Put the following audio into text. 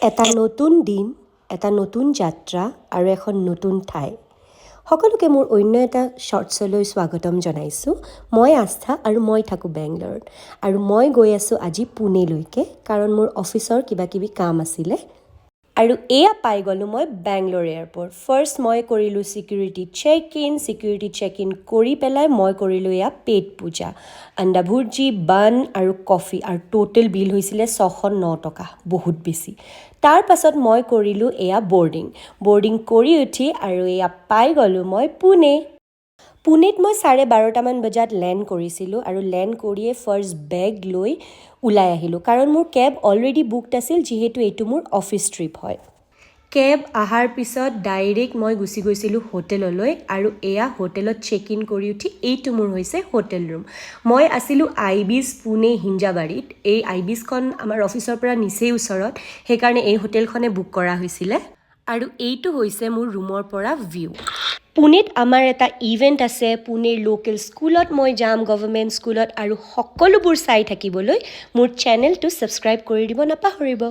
এটা নতুন দিন, এটা নতুন যাত্ৰা আৰু এখন নতুন ঠাই। সকলোকে মোৰ অন্য এটা শ্বৰ্টছলৈ স্বাগতম জনাইছোঁ। মই আস্থা আৰু মই থাকোঁ বেংগলোৰত। আৰু মই গৈ আছোঁ আজি পুনেলৈকে, কাৰণ মোৰ অফিচৰ কিবা কাম আছিলে। আৰু এয়া পাই গ'লোঁ মই বেংগলোৰ এয়াৰপৰ্ট। ফাৰ্ষ্ট মই কৰিলোঁ চিকিউৰিটি চেক ইন কৰি পেলাই মই কৰিলোঁ এয়া পেট পূজা, আণ্ডা ভুৰ্জি, বান আৰু কফি, আৰু টোটেল বিল হৈছিলে 609 টকা, বহুত বেছি। তাৰ পাছত মই কৰিলোঁ এয়া বৰ্ডিং কৰি উঠি আৰু এয়া পাই গ'লোঁ মই পুনেত মই 12:30মান বজাত লেণ্ড কৰিছিলোঁ, আৰু লেণ্ড কৰিয়ে ফাৰ্ষ্ট বেগ লৈ ওলাই আহিলোঁ, কাৰণ মোৰ কেব অলৰেডি বুকড আছিল, যিহেতু এইটো মোৰ অফিচ ট্ৰিপ হয়। কেব অহাৰ পিছত ডাইৰেক্ট মই গুচি গৈছিলোঁ হোটেললৈ, আৰু এয়া হোটেলত চেক ইন কৰি উঠি এইটো মোৰ হৈছে হোটেল ৰুম। মই আছিলোঁ আইবিজ পুনে হিঞ্জাবাৰীত। এই আইবিজখন আমাৰ অফিচৰ পৰা নিচেই ওচৰত, সেইকাৰণে এই হোটেলখনে বুক কৰা হৈছিলে। আৰু এইটো হৈছে মোৰ ৰুমৰ পৰা ভিউ। পুনেত আমাৰ এটা ইভেণ্ট আছে, পুনেৰ লোকেল স্কুলত মই যাম, গভৰ্ণমেণ্ট স্কুলত, আৰু সকলোবোৰ চাই থাকিবলৈ মোৰ চেনেলটো ছাবস্ক্ৰাইব কৰি দিব নাপাহৰিব।